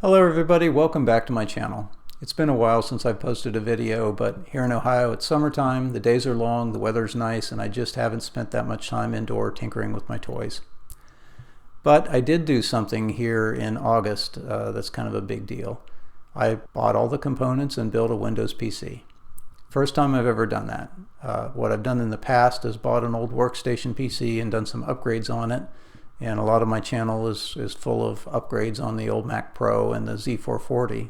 Hello everybody, welcome back to my channel. It's been a while since I've posted a video, but here in Ohio it's summertime, the days are long, the weather's nice, and I just haven't spent that much time indoor tinkering with my toys. But I did do something here in August that's kind of a big deal. I bought all the components and built a Windows PC. First time I've ever done that. What I've done in the past is bought an old workstation PC and done some upgrades on it. And a lot of my channel is full of upgrades on the old Mac Pro and the Z440.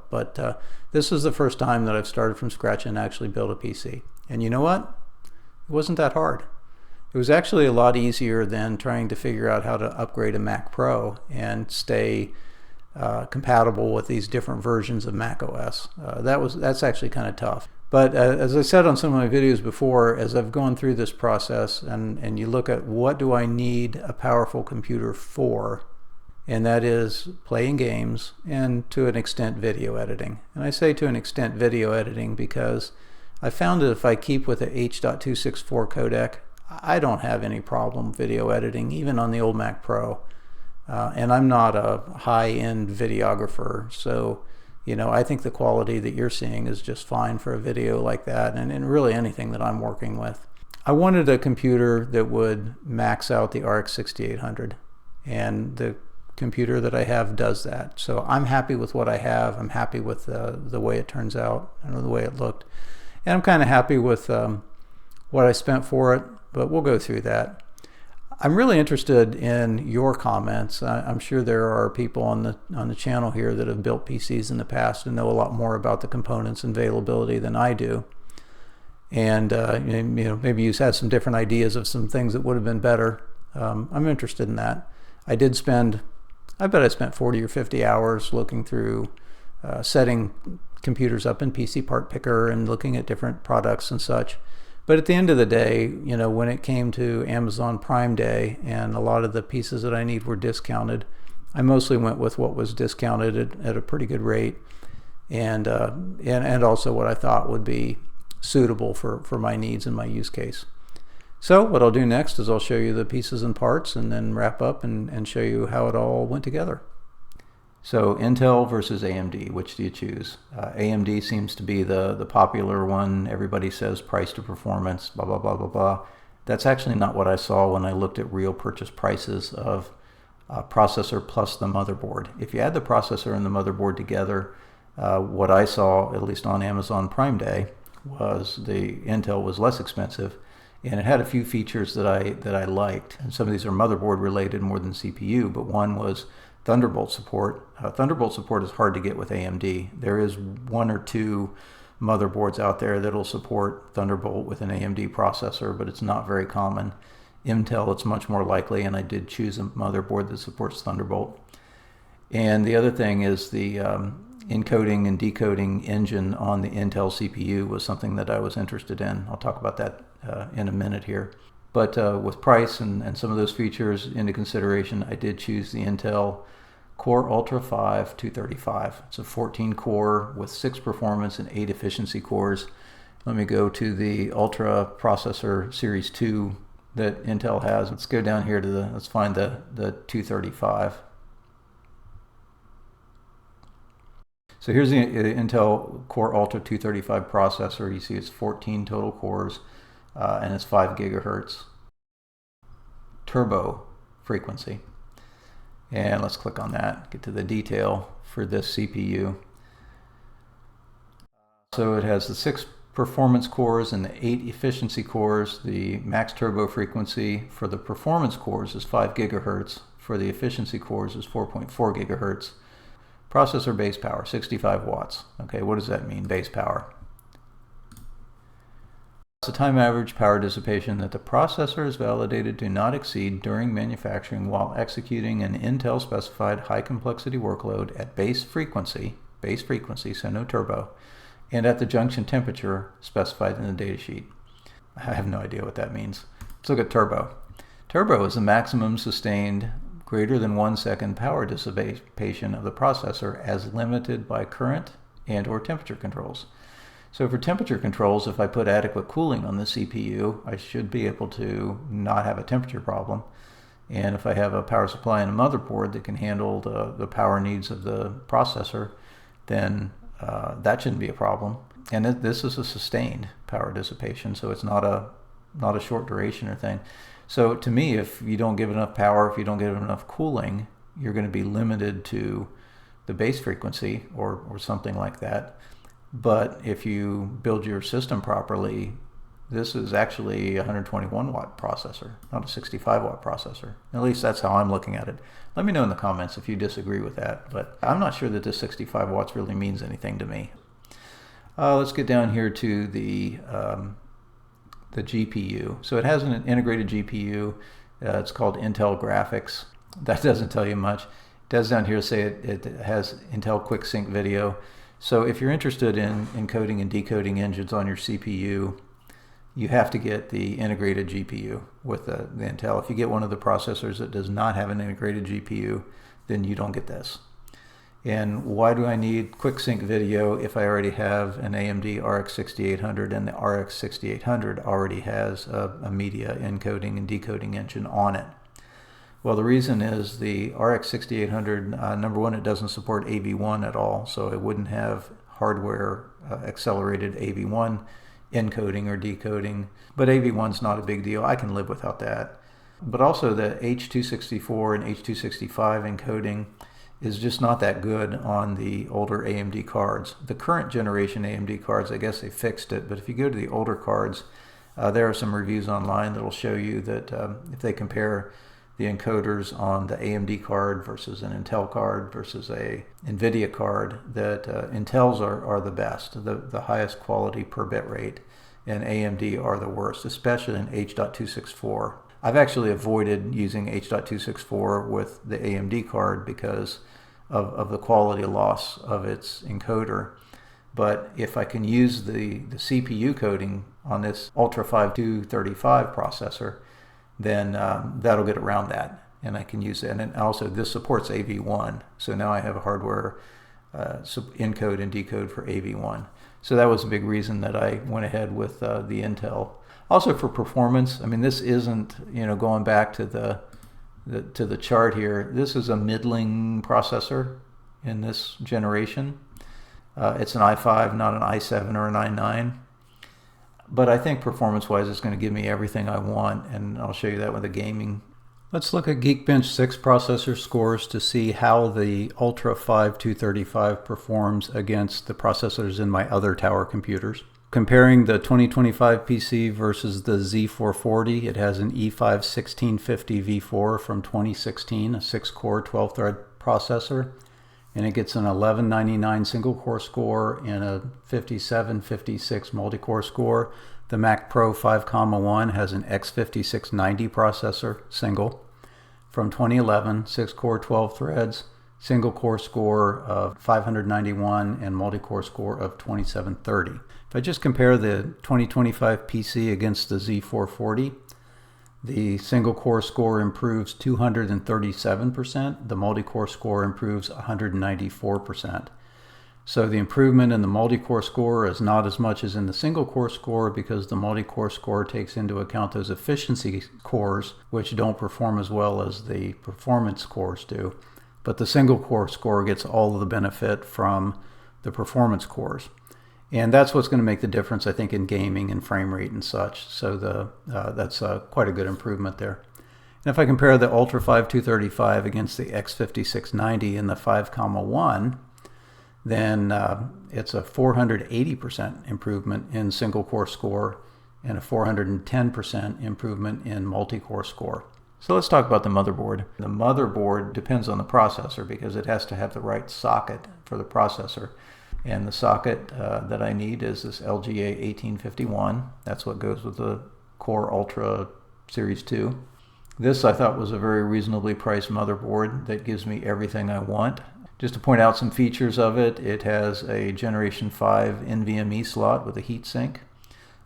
But this is the first time that I've started from scratch and actually built a PC. And you know what? It wasn't that hard. It was actually a lot easier than trying to figure out how to upgrade a Mac Pro and stay compatible with these different versions of Mac OS. That's actually kind of tough. But as I said on some of my videos before, as I've gone through this process and you look at what do I need a powerful computer for, and that is playing games and to an extent video editing. And I say to an extent video editing because I found that if I keep with the H.264 codec, I don't have any problem video editing, even on the old Mac Pro. And I'm not a high-end videographer, so I think the quality that you're seeing is just fine for a video like that, and really anything that I'm working with. I wanted a computer that would max out the RX 6800, and the computer that I have does that. So I'm happy with what I have. I'm happy with the way it turns out and the way it looked. And I'm kind of happy with what I spent for it, but we'll go through that. I'm really interested in your comments. I'm sure there are people on the channel here that have built PCs in the past and know a lot more about the components and availability than I do. And maybe you had some different ideas of some things that would have been better. I'm interested in that. I bet I spent 40 or 50 hours looking through setting computers up in PC Part Picker and looking at different products and such. But at the end of the day, when it came to Amazon Prime Day and a lot of the pieces that I need were discounted, I mostly went with what was discounted at a pretty good rate, and also what I thought would be suitable for my needs and my use case. So what I'll do next is I'll show you the pieces and parts and then wrap up and show you how it all went together. So Intel versus AMD, which do you choose? AMD seems to be the popular one. Everybody says price to performance, blah, blah, blah, blah, blah. That's actually not what I saw when I looked at real purchase prices of processor plus the motherboard. If you add the processor and the motherboard together, what I saw, at least on Amazon Prime Day, was the Intel was less expensive, and it had a few features that I liked. And some of these are motherboard related more than CPU, but one was Thunderbolt support. Thunderbolt support is hard to get with AMD. There is one or two motherboards out there that'll support Thunderbolt with an AMD processor, but it's not very common. Intel, it's much more likely, and I did choose a motherboard that supports Thunderbolt. And the other thing is the encoding and decoding engine on the Intel CPU was something that I was interested in. I'll talk about that in a minute here. But with price and some of those features into consideration, I did choose the Intel Core Ultra 5 235. It's a 14 core with 6 performance and 8 efficiency cores. Let me go to the Ultra processor Series 2 that Intel has. Let's go down here to let's find the 235. So here's the Intel Core Ultra 235 processor. You see it's 14 total cores and it's 5 gigahertz turbo frequency. And let's click on that, get to the detail for this CPU. So it has the 6 performance cores and the 8 efficiency cores. The max turbo frequency for the performance cores is 5 gigahertz. For the efficiency cores is 4.4 gigahertz. Processor base power, 65 watts. Okay, what does that mean, base power? It's the time average power dissipation that the processor is validated to not exceed during manufacturing while executing an Intel specified high complexity workload at base frequency, so no turbo, and at the junction temperature specified in the datasheet. I have no idea what that means. Let's look at turbo. Turbo is the maximum sustained greater than 1 second power dissipation of the processor as limited by current and or temperature controls. So for temperature controls, if I put adequate cooling on the CPU, I should be able to not have a temperature problem. And if I have a power supply and a motherboard that can handle the power needs of the processor, then that shouldn't be a problem. And this is a sustained power dissipation, so it's not a short duration or thing. So to me, if you don't give enough power, if you don't give enough cooling, you're going to be limited to the base frequency or something like that. But if you build your system properly, this is actually a 121 watt processor, not a 65 watt processor. At least that's how I'm looking at it. Let me know in the comments if you disagree with that, but I'm not sure that this 65 watts really means anything to me. Let's get down here to the GPU. So it has an integrated GPU. It's called Intel Graphics. That doesn't tell you much. It does down here say it has Intel Quick Sync Video. So if you're interested in encoding and decoding engines on your CPU, you have to get the integrated GPU with the Intel. If you get one of the processors that does not have an integrated GPU, then you don't get this. And why do I need Quick Sync Video if I already have an AMD RX 6800 and the RX 6800 already has a media encoding and decoding engine on it? Well, the reason is the RX 6800, number one, it doesn't support AV1 at all, so it wouldn't have hardware accelerated AV1 encoding or decoding, but AV1's not a big deal. I can live without that. But also the H264 and H265 encoding is just not that good on the older AMD cards. The current generation AMD cards, I guess they fixed it, but if you go to the older cards, there are some reviews online that will show you that if they compare the encoders on the AMD card versus an Intel card versus a NVIDIA card, that Intels are the best, the highest quality per bit rate, and AMD are the worst, especially in H.264. I've actually avoided using H.264 with the AMD card because of the quality loss of its encoder. But if I can use the CPU coding on this Ultra 5235 processor, then that'll get around that, and I can use it. And also this supports AV1, so now I have a hardware encode and decode for AV1. So that was a big reason that I went ahead with the Intel. Also for performance, I mean, this isn't, going back to the chart here, this is a middling processor in this generation. It's an i5, not an i7 or an i9. But I think performance-wise, it's going to give me everything I want, and I'll show you that with the gaming. Let's look at Geekbench 6 processor scores to see how the Ultra 5235 performs against the processors in my other tower computers. Comparing the 2025 PC versus the Z440, it has an i5 1650 V4 from 2016, a 6-core 12-thread processor, and it gets an 1199 single-core score and a 5756 multi-core score. The Mac Pro 5,1 has an X5690 processor, single, from 2011, 6-core 12 threads, single-core score of 591 and multi-core score of 2730. If I just compare the 2025 PC against the Z440, the single core score improves 237%, the multi-core score improves 194%. So the improvement in the multi-core score is not as much as in the single core score because the multi-core score takes into account those efficiency cores which don't perform as well as the performance cores do. But the single core score gets all of the benefit from the performance cores. And that's what's going to make the difference, I think, in gaming and frame rate and such. So that's quite a good improvement there. And if I compare the Ultra 5235 against the X5690 and the 5,1, then it's a 480% improvement in single core score and a 410% improvement in multi-core score. So let's talk about the motherboard. The motherboard depends on the processor because it has to have the right socket for the processor. And the socket that I need is this LGA 1851. That's what goes with the Core Ultra Series 2. This I thought was a very reasonably priced motherboard that gives me everything I want. Just to point out some features of it, it has a Generation 5 NVMe slot with a heatsink.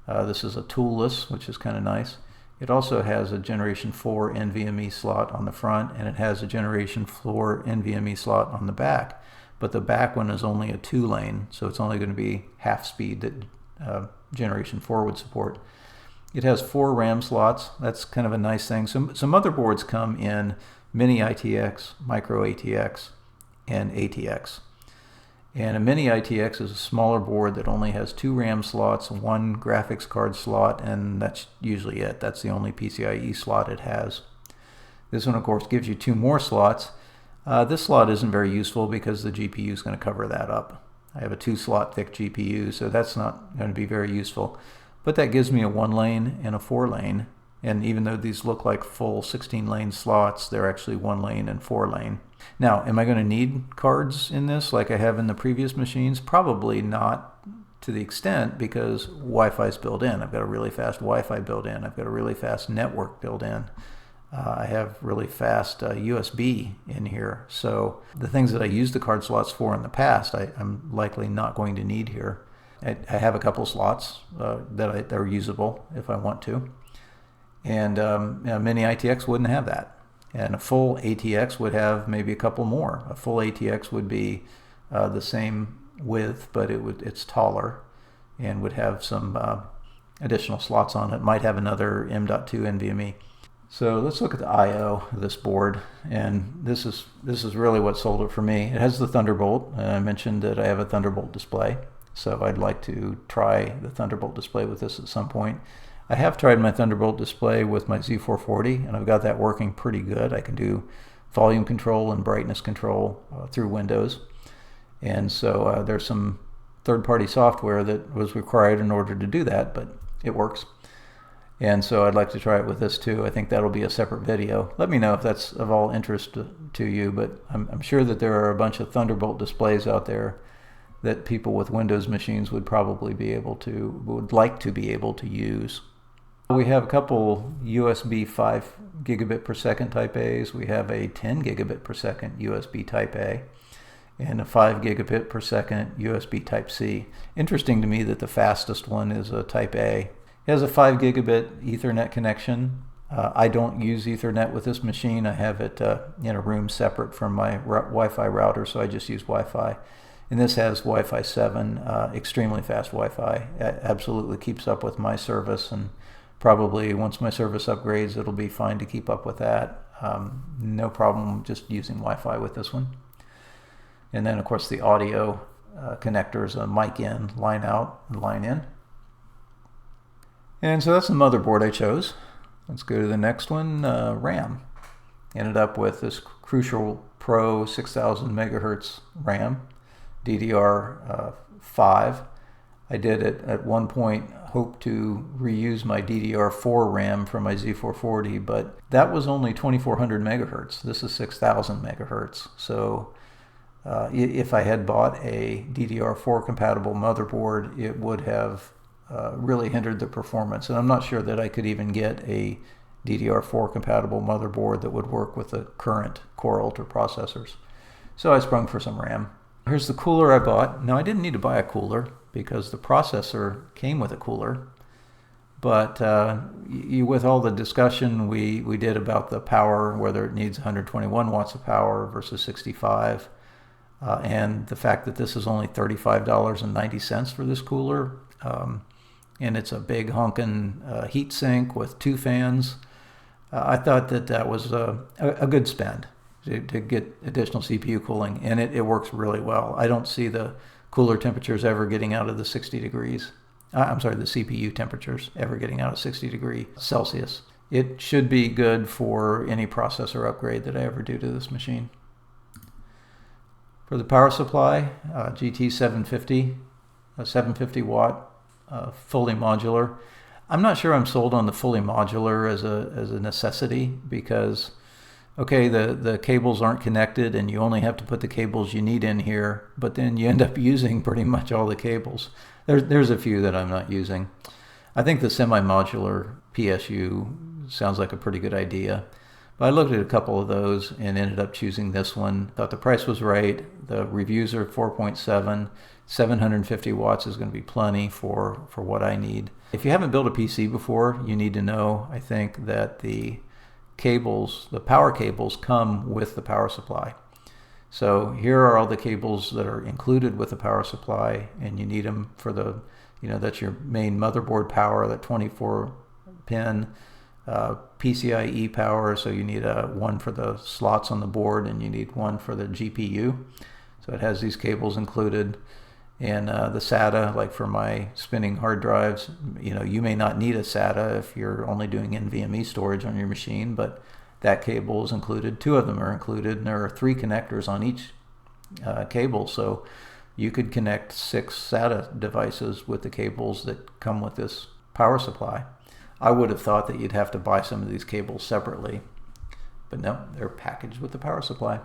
This is a toolless, which is kind of nice. It also has a Generation 4 NVMe slot on the front, and it has a Generation 4 NVMe slot on the back. But the back one is only a 2-lane, so it's only going to be half speed that Generation 4 would support. It has 4 RAM slots. That's kind of a nice thing. Some motherboards come in mini ITX, micro ATX, and ATX. And a mini ITX is a smaller board that only has 2 RAM slots, 1 graphics card slot, and that's usually it. That's the only PCIe slot it has. This one, of course, gives you 2 more slots. This slot isn't very useful because the GPU is going to cover that up. I have a 2-slot thick GPU, so that's not going to be very useful. But that gives me a 1-lane and a 4-lane. And even though these look like full 16-lane slots, they're actually 1-lane and 4-lane. Now, am I going to need cards in this like I have in the previous machines? Probably not to the extent, because Wi-Fi is built in. I've got a really fast Wi-Fi built in. I've got a really fast network built in. I have really fast USB in here. So the things that I used the card slots for in the past, I'm likely not going to need here. I have a couple slots that are usable if I want to. And a mini ITX wouldn't have that. And a full ATX would have maybe a couple more. A full ATX would be the same width, but it's taller and would have some additional slots on it. Might have another M.2 NVMe. So let's look at the I/O of this board, and this is really what sold it for me. It has the Thunderbolt. I mentioned that I have a Thunderbolt display, so I'd like to try the Thunderbolt display with this at some point. I have tried my Thunderbolt display with my Z440, and I've got that working pretty good. I can do volume control and brightness control through Windows, and so there's some third-party software that was required in order to do that, but it works. And so I'd like to try it with this too. I think that'll be a separate video. Let me know if that's of all interest to you, but I'm sure that there are a bunch of Thunderbolt displays out there that people with Windows machines would probably would like to be able to use. We have a couple USB 5 gigabit per second Type A's. We have a 10 gigabit per second USB Type A and a 5 gigabit per second USB Type C. Interesting to me that the fastest one is a Type A. It has a 5 gigabit Ethernet connection. I don't use Ethernet with this machine. I have it in a room separate from my Wi-Fi router, so I just use Wi-Fi. And this has Wi-Fi 7, extremely fast Wi-Fi. It absolutely keeps up with my service, and probably once my service upgrades, it'll be fine to keep up with that. No problem just using Wi-Fi with this one. And then, of course, the audio connectors, a mic in, line out, and line in. And so that's the motherboard I chose. Let's go to the next one, RAM. Ended up with this Crucial Pro 6000 megahertz RAM, DDR5. I did at one point hope to reuse my DDR4 RAM from my Z440, but that was only 2400 megahertz. This is 6000 megahertz. So if I had bought a DDR4 compatible motherboard, it would have really hindered the performance, and I'm not sure that I could even get a DDR4 compatible motherboard that would work with the current Core Ultra processors. So I sprung for some RAM. Here's the cooler I bought. Now, I didn't need to buy a cooler because the processor came with a cooler, but with all the discussion we did about the power, whether it needs 121 watts of power versus 65, and the fact that this is only $35.90 for this cooler, and it's a big honkin' heat sink with 2 fans. I thought that was a good spend to get additional CPU cooling, and it works really well. I don't see the cooler temperatures ever getting out of the 60 degrees. I'm sorry, the CPU temperatures ever getting out of 60 degrees Celsius. It should be good for any processor upgrade that I ever do to this machine. For the power supply, GT 750, a 750 watt. Fully modular. I'm not sure I'm sold on the fully modular as a necessity, because okay, the cables aren't connected and you only have to put the cables you need in here, but then you end up using pretty much all the cables. There's a few that I'm not using. I think the semi-modular PSU sounds like a pretty good idea, but I looked at a couple of those and ended up choosing this one. Thought the price was right. The reviews are 4.7. 750 watts is going to be plenty for what I need. If you haven't built a PC before, you need to know, I think, that the cables, the power cables, come with the power supply. So here are all the cables that are included with the power supply, and you need them for the, that's your main motherboard power, that 24 pin, PCIe power, so you need one for the slots on the board and you need one for the GPU. So it has these cables included. And the SATA, like for my spinning hard drives, you may not need a SATA if you're only doing NVMe storage on your machine, but that cable is included. 2 of them are included, and there are 3 connectors on each cable, so you could connect 6 SATA devices with the cables that come with this power supply. I would have thought that you'd have to buy some of these cables separately, but no, they're packaged with the power supply.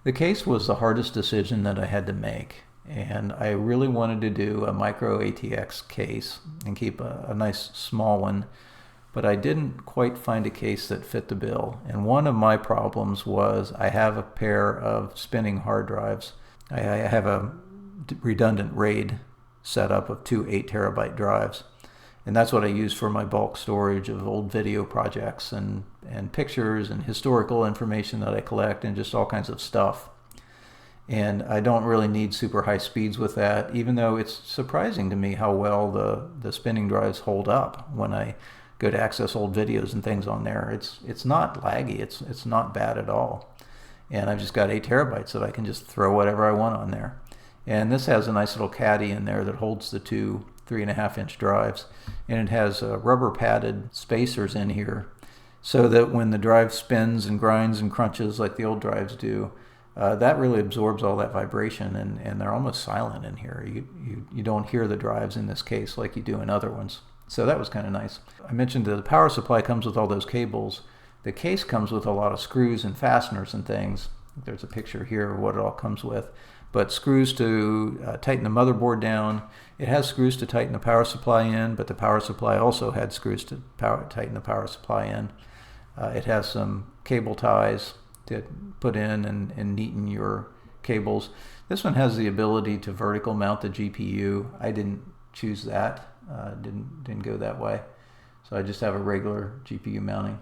The case was the hardest decision that I had to make. And I really wanted to do a micro ATX case and keep a nice small one, but I didn't quite find a case that fit the bill. And one of my problems was I have a pair of spinning hard drives. I have a redundant RAID setup of 2 8-terabyte drives. And that's what I use for my bulk storage of old video projects and pictures and historical information that I collect and just all kinds of stuff. And I don't really need super high speeds with that, even though it's surprising to me how well the spinning drives hold up when I go to access old videos and things on there. It's not laggy, it's not bad at all. And I've just got 8 terabytes that I can just throw whatever I want on there. And this has a nice little caddy in there that holds the 2 3.5-inch drives. And it has rubber padded spacers in here so that when the drive spins and grinds and crunches like the old drives do, that really absorbs all that vibration, and they're almost silent in here. You don't hear the drives in this case like you do in other ones. So that was kind of nice. I mentioned that the power supply comes with all those cables. The case comes with a lot of screws and fasteners and things. There's a picture here of what it all comes with. But screws to tighten the motherboard down. It has screws to tighten the power supply in, but the power supply also had screws to tighten the power supply in. It has some cable ties to put in and neaten your cables. This one has the ability to vertical mount the GPU. I didn't choose that, didn't go that way. So I just have a regular GPU mounting.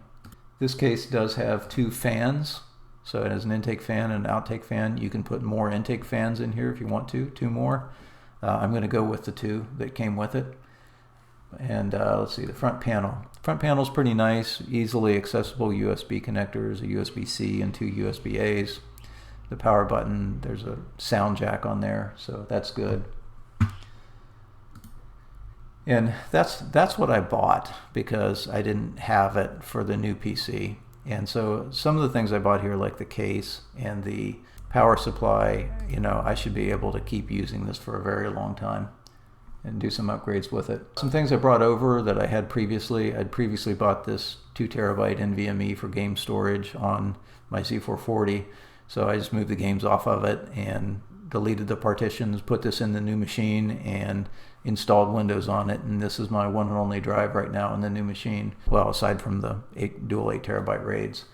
This case does have 2 fans. So it has an intake fan and an outtake fan. You can put more intake fans in here if you want to, 2 more. I'm going to go with the 2 that came with it. And let's see, the front panel. The front panel is pretty nice, easily accessible USB connectors, a USB-C and 2 USB-As. The power button, there's a sound jack on there, so that's good. And that's what I bought because I didn't have it for the new PC. And so some of the things I bought here, like the case and the power supply, I should be able to keep using this for a very long time and do some upgrades with it. Some things I brought over that I had previously. I'd previously bought this 2 terabyte NVMe for game storage on my Z440. So I just moved the games off of it and deleted the partitions, put this in the new machine, and installed Windows on it. And this is my one and only drive right now in the new machine. Well, aside from the dual 8 terabyte RAIDs.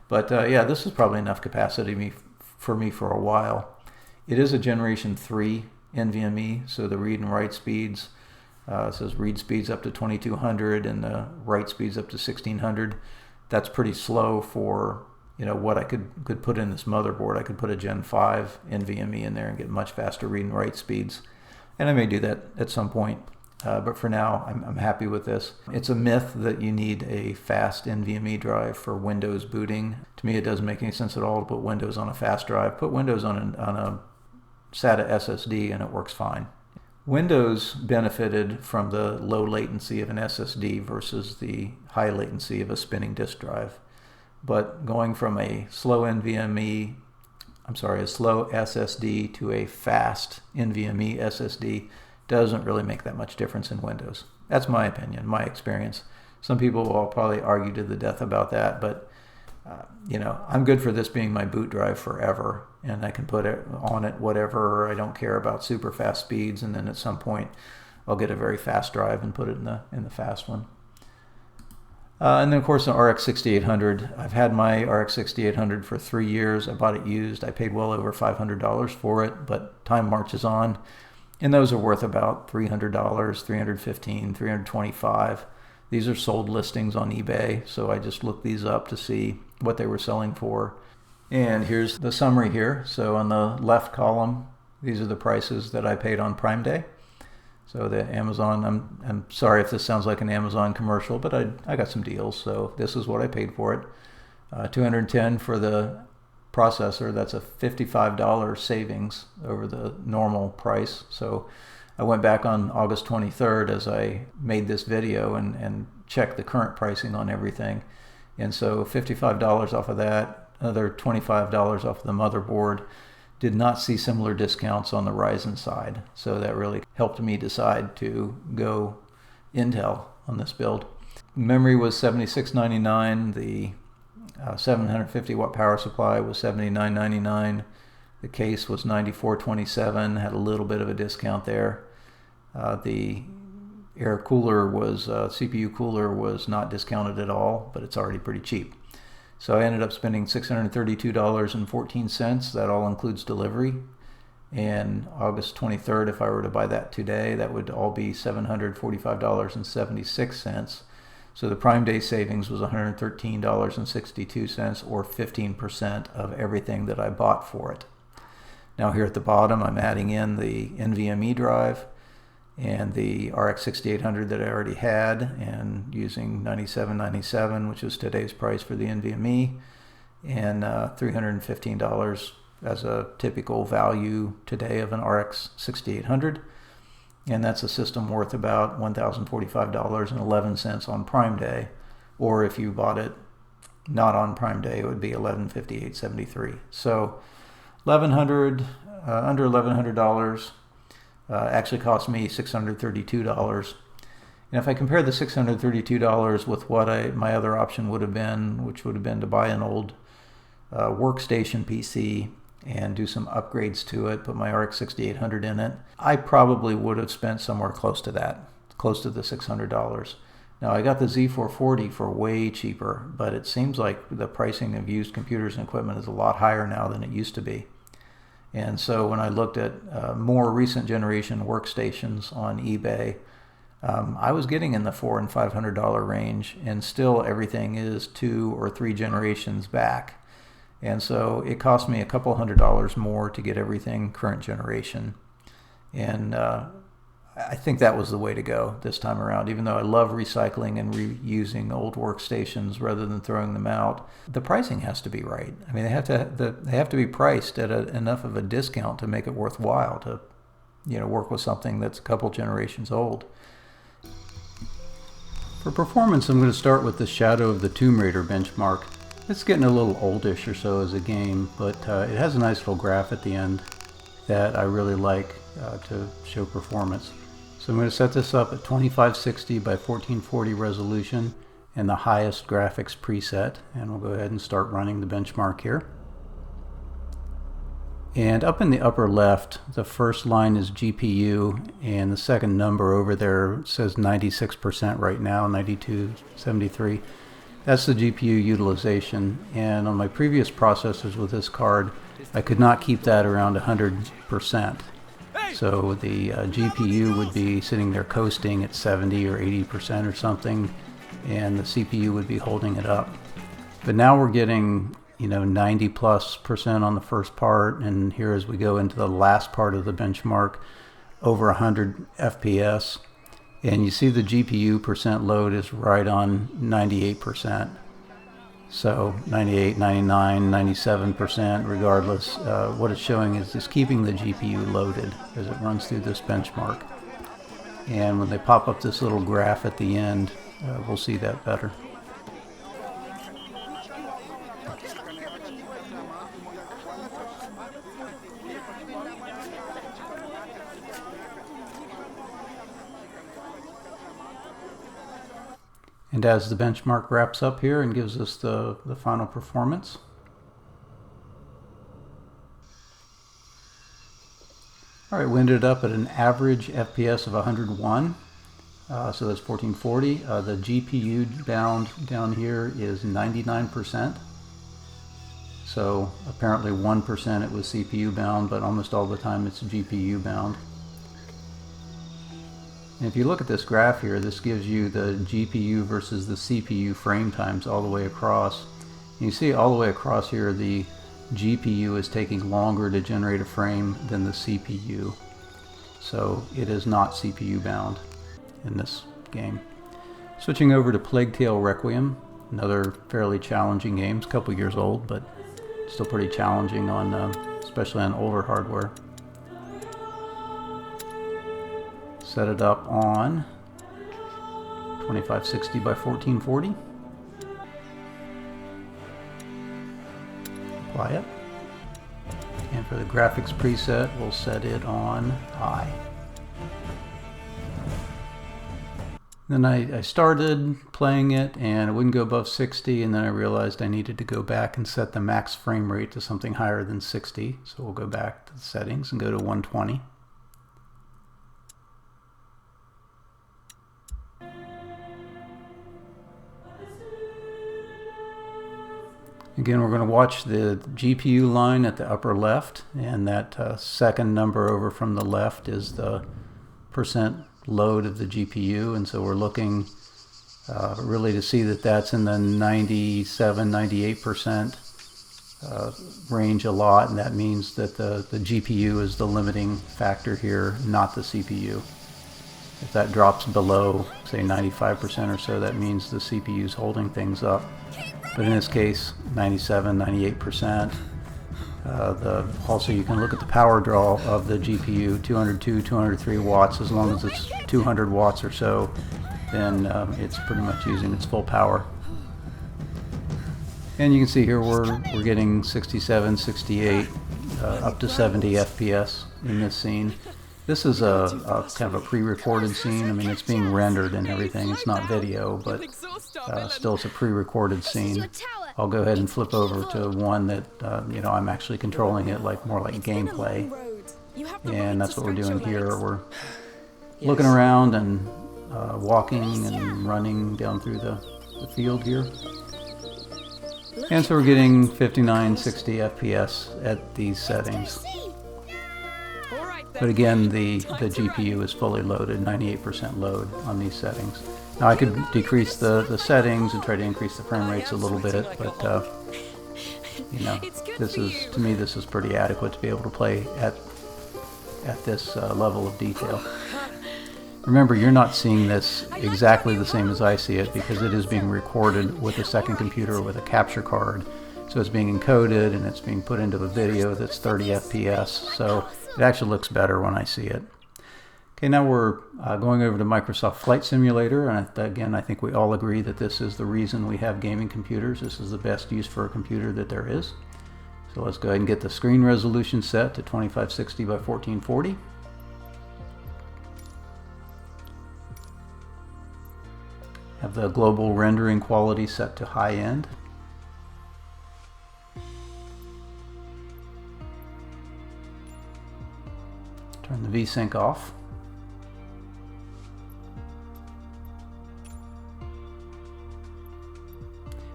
But yeah, this is probably enough capacity for me for a while. It is a Generation 3 NVMe, so the read and write speeds, it says read speeds up to 2200 and the write speeds up to 1600. That's pretty slow for what I could put in this motherboard. I could put a Gen 5 NVMe in there and get much faster read and write speeds. And I may do that at some point, but for now I'm happy with this. It's a myth that you need a fast NVMe drive for Windows booting. To me, it doesn't make any sense at all to put Windows on a fast drive. Put Windows on a SATA SSD and it works fine. Windows benefited from the low latency of an SSD versus the high latency of a spinning disk drive. But going from a slow SSD to a fast NVMe SSD doesn't really make that much difference in Windows. That's my opinion, my experience. Some people will probably argue to the death about that, but I'm good for this being my boot drive forever, and I can put it on it whatever. I don't care about super fast speeds, and then at some point I'll get a very fast drive and put it in the fast one. And then of course the RX 6800. I've had my RX 6800 for 3 years. I bought it used. I paid well over $500 for it, but time marches on, and those are worth about $300, $315, $325. These are sold listings on eBay, so I just looked these up to see what they were selling for. And here's the summary here. So on the left column, these are the prices that I paid on Prime Day. So the Amazon, I'm sorry if this sounds like an Amazon commercial, but I got some deals, so this is what I paid for it. $210 for the processor. That's a $55 savings over the normal price. So I went back on August 23rd as I made this video and checked the current pricing on everything. And so $55 off of that, another $25 off of the motherboard. Did not see similar discounts on the Ryzen side. So that really helped me decide to go Intel on this build. Memory was $76.99. The 750 watt power supply was $79.99. The case was $94.27, had a little bit of a discount there. The air cooler was, CPU cooler was not discounted at all, but it's already pretty cheap. So I ended up spending $632.14. That all includes delivery. And August 23rd, if I were to buy that today, that would all be $745.76. So the Prime Day savings was $113.62, or 15% of everything that I bought for it. Now here at the bottom, I'm adding in the NVMe drive and the RX 6800 that I already had, and using $97.97, which is today's price for the NVMe, and $315 as a typical value today of an RX 6800. And that's a system worth about $1,045.11 on Prime Day, or if you bought it not on Prime Day, it would be $1,158.73. So $1,100, under $1,100. Actually cost me $632. And if I compare the $632 with what my other option would have been, which would have been to buy an old workstation PC and do some upgrades to it, put my RX 6800 in it, I probably would have spent somewhere close to that, close to the $600. Now I got the Z440 for way cheaper, but it seems like the pricing of used computers and equipment is a lot higher now than it used to be. And so when I looked at more recent generation workstations on eBay, I was getting in the $400 and $500 range, and still everything is 2 or 3 generations back. And so it cost me a couple $100 more to get everything current generation. And I think that was the way to go this time around. Even though I love recycling and reusing old workstations rather than throwing them out, the pricing has to be right. I mean, they have to be priced at enough of a discount to make it worthwhile to, work with something that's a couple generations old. For performance, I'm going to start with the Shadow of the Tomb Raider benchmark. It's getting a little oldish or so as a game, but it has a nice little graph at the end that I really like to show performance. So I'm going to set this up at 2560 by 1440 resolution and the highest graphics preset, and we'll go ahead and start running the benchmark here. And up in the upper left, the first line is GPU, and the second number over there says 96% right now, 9273. That's the GPU utilization, and on my previous processors with this card, I could not keep that around 100%. So the GPU would be sitting there coasting at 70 or 80% or something, and the CPU would be holding it up. But now we're getting 90+% on the first part, and here as we go into the last part of the benchmark, over 100 FPS. And you see the GPU percent load is right on 98%. So 98, 99, 97%, regardless. What it's showing is just keeping the GPU loaded as it runs through this benchmark. And when they pop up this little graph at the end, we'll see that better. And as the benchmark wraps up here and gives us the final performance. All right, we ended up at an average FPS of 101, so that's 1440. The GPU bound down here is 99%. So apparently 1% it was CPU bound, but almost all the time it's GPU bound. And if you look at this graph here, this gives you the GPU versus the CPU frame times all the way across. And you see all the way across here the GPU is taking longer to generate a frame than the CPU. so it is not CPU bound in this game. Switching over to Plague Tale Requiem, another fairly challenging game. It's a couple years old, but still pretty challenging on, especially on older hardware. Set it up on 2560 by 1440. Apply it. And for the graphics preset, we'll set it on high. Then I started playing it and it wouldn't go above 60, and then I realized I needed to go back and set the max frame rate to something higher than 60. So we'll go back to the settings and go to 120. Again, we're going to watch the GPU line at the upper left, and that second number over from the left is the percent load of the GPU, and so we're looking really to see that that's in the 97-98% range a lot, and that means that the GPU is the limiting factor here, not the CPU. If that drops below, say, 95% or so, that means the CPU is holding things up. But in this case, 97-98%. Also, you can look at the power draw of the GPU, 202, 203 watts. As long as it's 200 watts or so, then it's pretty much using its full power. And you can see here we're getting 67, 68, up to 70 FPS in this scene. This is a kind of a pre-recorded scene. I mean, it's being rendered and everything. It's not video, but still it's a pre-recorded scene. I'll go ahead and flip over to one that, you know, I'm actually controlling it more like gameplay. And that's what we're doing here. We're looking around and walking and running down through the field here. And so we're getting 59, 60 FPS at these settings. But again, the GPU is fully loaded, 98% load on these settings. Now I could decrease the settings and try to increase the frame rates a little bit, but you know, this is, to me, this is pretty adequate to be able to play at this level of detail. Remember, you're not seeing this exactly the same as I see it, because it is being recorded with a second computer with a capture card. So it's being encoded and it's being put into a video that's 30 FPS. So it actually looks better when I see it. Okay, now we're going over to Microsoft Flight Simulator, and again, I think we all agree that this is the reason we have gaming computers. This is the best use for a computer that there is. So let's go ahead and get the screen resolution set to 2560 by 1440. Have the global rendering quality set to high end. Turn the VSync off.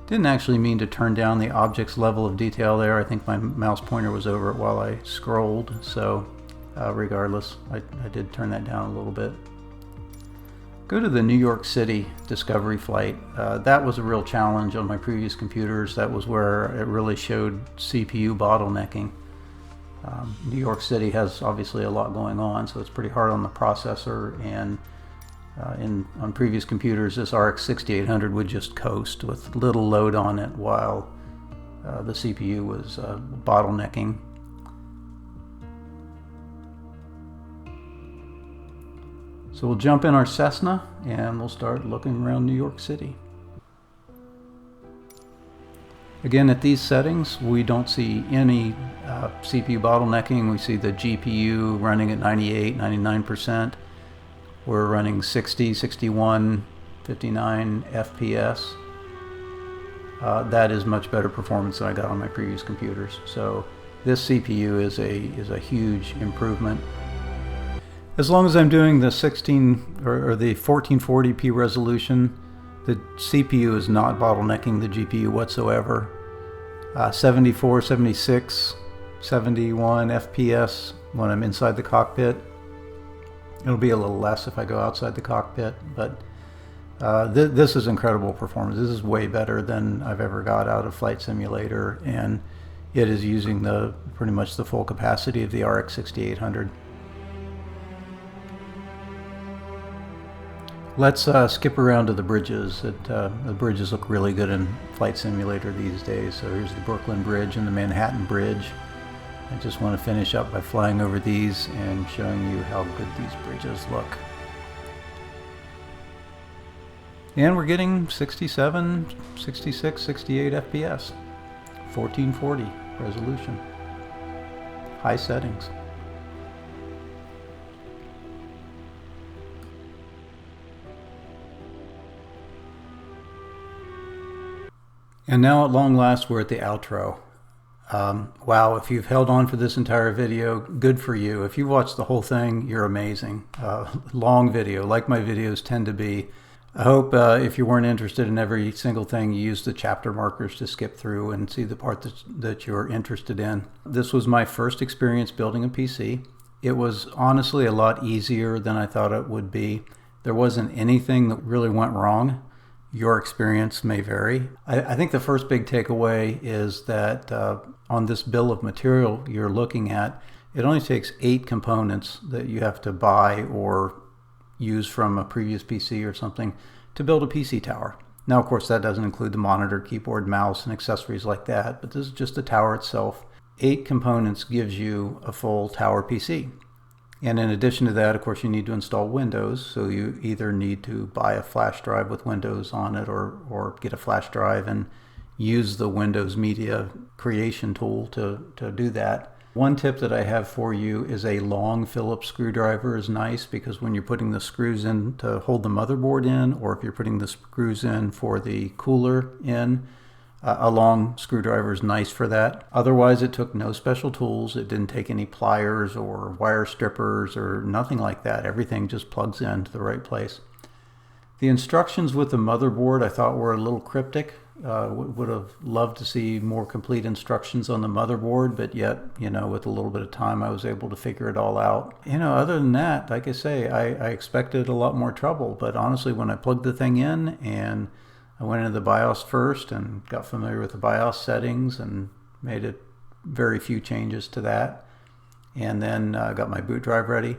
Didn't actually mean to turn down the object's level of detail there. I think my mouse pointer was over it while I scrolled, so regardless, I did turn that down a little bit. Go to the New York City Discovery flight. That was a real challenge on my previous computers. That was where it really showed CPU bottlenecking. New York City has obviously a lot going on, so it's pretty hard on the processor, and on previous computers this RX 6800 would just coast with little load on it while the CPU was bottlenecking. So we'll jump in our Cessna and we'll start looking around New York City. Again, at these settings, we don't see any CPU bottlenecking. We see the GPU running at 98, 99%. We're running 60, 61, 59 FPS. That is much better performance than I got on my previous computers. So this CPU is a huge improvement. As long as I'm doing the 16 or the 1440p resolution, the CPU is not bottlenecking the GPU whatsoever. 74, 76, 71 FPS when I'm inside the cockpit. It'll be a little less if I go outside the cockpit, but this is incredible performance. This is way better than I've ever got out of Flight Simulator, and it is using pretty much the full capacity of the RX 6800. Let's skip around to the bridges. The bridges look really good in Flight Simulator these days. So here's the Brooklyn Bridge and the Manhattan Bridge. I just want to finish up by flying over these and showing you how good these bridges look. And we're getting 67, 66, 68 FPS, 1440 resolution, high settings. And now at long last we're at the outro. Wow, if you've held on for this entire video, good for you. If you watched the whole thing, you're amazing. Long video, like my videos tend to be. I hope if you weren't interested in every single thing, you use the chapter markers to skip through and see the part that you're interested in. This was my first experience building a PC. It was honestly a lot easier than I thought it would be. There wasn't anything that really went wrong. Your experience may vary. I think the first big takeaway is that on this bill of material you're looking at, it only takes 8 components that you have to buy or use from a previous PC or something to build a PC tower. Now, of course, that doesn't include the monitor, keyboard, mouse, and accessories like that, but this is just the tower itself. 8 components gives you a full tower PC. And in addition to that, of course, you need to install Windows. So you either need to buy a flash drive with Windows on it or get a flash drive and use the Windows Media Creation tool to do that. One tip that I have for you is a long Phillips screwdriver is nice, because when you're putting the screws in to hold the motherboard in, or if you're putting the screws in for the cooler in, a long screwdriver is nice for that. Otherwise, it took no special tools. It didn't take any pliers or wire strippers or nothing like that. Everything just plugs into the right place. The instructions with the motherboard I thought were a little cryptic. Would have loved to see more complete instructions on the motherboard, but yet, with a little bit of time, I was able to figure it all out. Other than that, like I say, I expected a lot more trouble, but honestly, when I plugged the thing in and I went into the BIOS first and got familiar with the BIOS settings and made a very few changes to that, and then got my boot drive ready.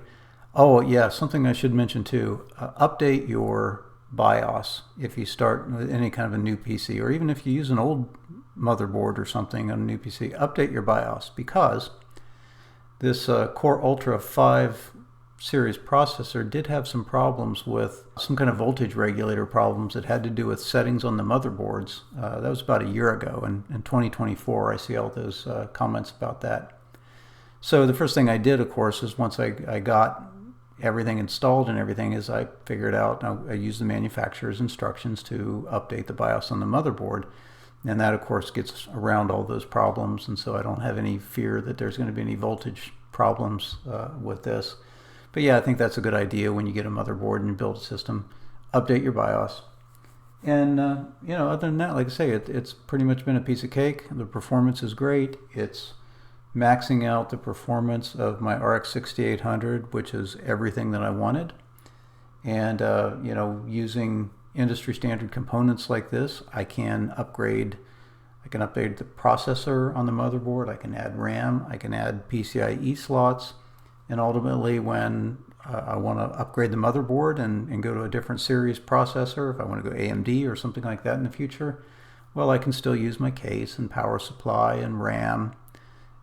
Oh yeah, something I should mention too, update your BIOS if you start with any kind of a new PC, or even if you use an old motherboard or something on a new PC, update your BIOS, because this Core Ultra 5 series processor did have some problems with some kind of voltage regulator problems that had to do with settings on the motherboards. That was about a year ago, and in 2024 I see all those comments about that. So the first thing I did, of course, is once I got everything installed and everything, is I figured out, I used the manufacturer's instructions to update the BIOS on the motherboard, and that of course gets around all those problems, and so I don't have any fear that there's going to be any voltage problems with this. But yeah, I think that's a good idea when you get a motherboard and you build a system. Update your BIOS. And, other than that, like I say, it's pretty much been a piece of cake. The performance is great. It's maxing out the performance of my RX 6800, which is everything that I wanted. And, using industry standard components like this, I can upgrade the processor on the motherboard. I can add RAM. I can add PCIe slots. And ultimately, when I want to upgrade the motherboard and go to a different series processor, if I want to go AMD or something like that in the future, well, I can still use my case and power supply and RAM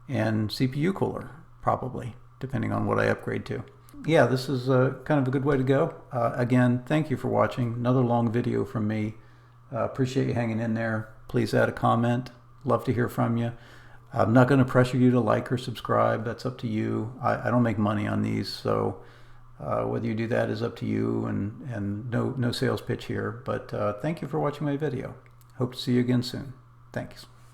and CPU cooler, probably, depending on what I upgrade to. Yeah, this is kind of a good way to go. Again, thank you for watching. Another long video from me. Appreciate you hanging in there. Please add a comment. Love to hear from you. I'm not going to pressure you to like or subscribe. That's up to you. I don't make money on these, so whether you do that is up to you, and no sales pitch here. But thank you for watching my video. Hope to see you again soon. Thanks.